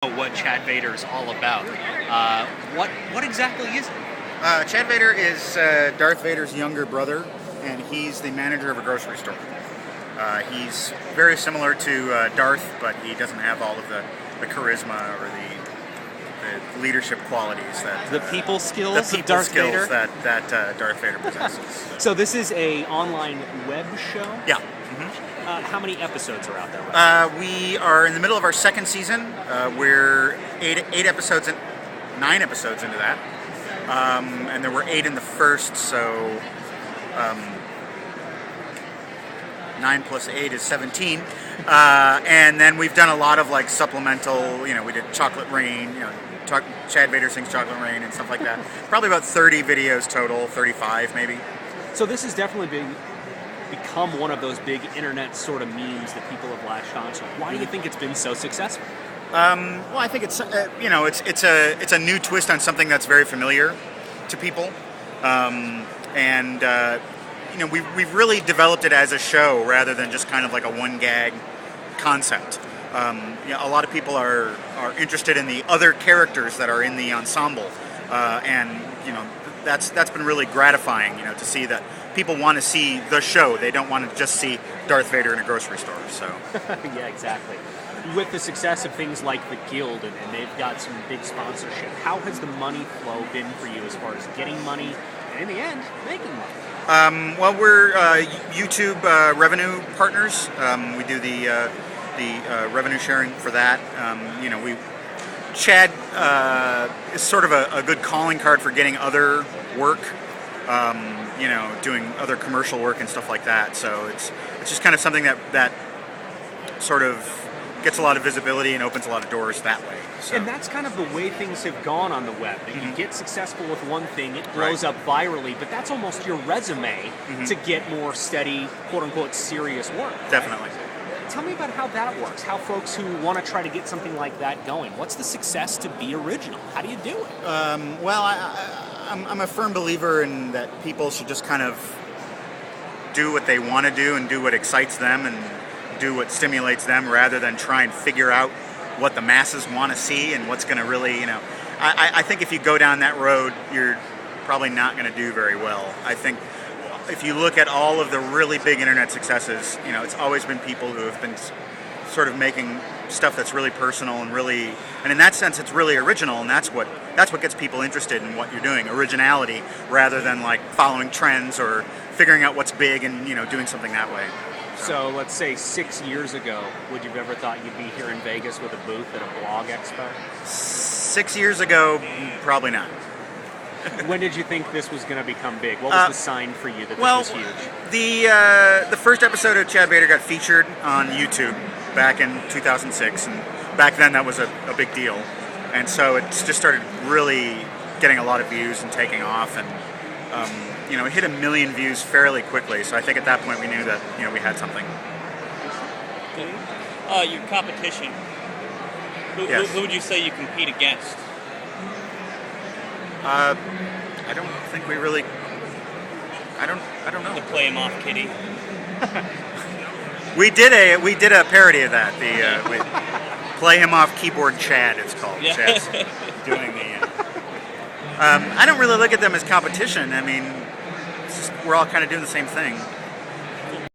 What Chad Vader is all about. What exactly is it? Chad Vader is Darth Vader's younger brother, and he's the manager of a grocery store. He's very similar to Darth, but he doesn't have all of the charisma or the leadership qualities that the people skills of Darth Vader that Darth Vader possesses. So this is a online web show. Yeah. How many episodes are out there? Right we are in the middle of our second season. We're 9 episodes into that, and there were 8 in the first. So 9 plus 8 is 17. And then we've done a lot of like supplemental. We did Chocolate Rain. Chad Vader sings Chocolate Rain and stuff like that. Probably about 30 videos total, 35 maybe. So this has definitely become one of those big internet sort of memes that people have latched onto. Why do you think it's been so successful? Well, I think it's it's a new twist on something that's very familiar to people, we've really developed it as a show rather than just kind of like a one gag concept. A lot of people are interested in the other characters that are in the ensemble, and that's been really gratifying. To see that people want to see the show. They don't want to just see Darth Vader in a grocery store. So yeah, exactly. With the success of things like the Guild, and they've got some big sponsorship, how has the money flow been for you as far as getting money and, in the end, making money? Well, we're YouTube revenue partners. We do the revenue sharing for that. Chad is sort of a good calling card for getting other work. Doing other commercial work and stuff like that. So it's just kind of something that sort of gets a lot of visibility and opens a lot of doors that way. So. And that's kind of the way things have gone on the web. You get successful with one thing, it blows up virally, but that's almost your resume to get more steady, quote-unquote, serious work. Definitely. Tell me about how that works, how folks who want to try to get something like that going. What's the success to be original? How do you do it? Well, I'm a firm believer in that people should just kind of do what they want to do and do what excites them and do what stimulates them rather than try and figure out what the masses want to see and what's going to really, I think if you go down that road, you're probably not going to do very well. I think if you look at all of the really big internet successes, it's always been people who have been sort of making stuff that's really personal and in that sense, it's really original, and that's what gets people interested in what you're doing, originality, rather than like following trends or figuring out what's big and doing something that way. So let's say 6 years ago, would you have ever thought you'd be here in Vegas with a booth at a blog expo? 6 years ago, probably not. When did you think this was going to become big? What was the sign for you that this was huge? The first episode of Chad Vader got featured on YouTube back in 2006, and back then that was a big deal. And so it just started really getting a lot of views and taking off, and it hit 1 million views fairly quickly. So I think at that point we knew that we had something. Your competition. Who would you say you compete against? I don't think we really. I don't know. To play him off, Kitty. We did a parody of that. We play him off keyboard Chad. It's called. Yeah. Chad's doing the. I don't really look at them as competition. I mean, we're all kind of doing the same thing.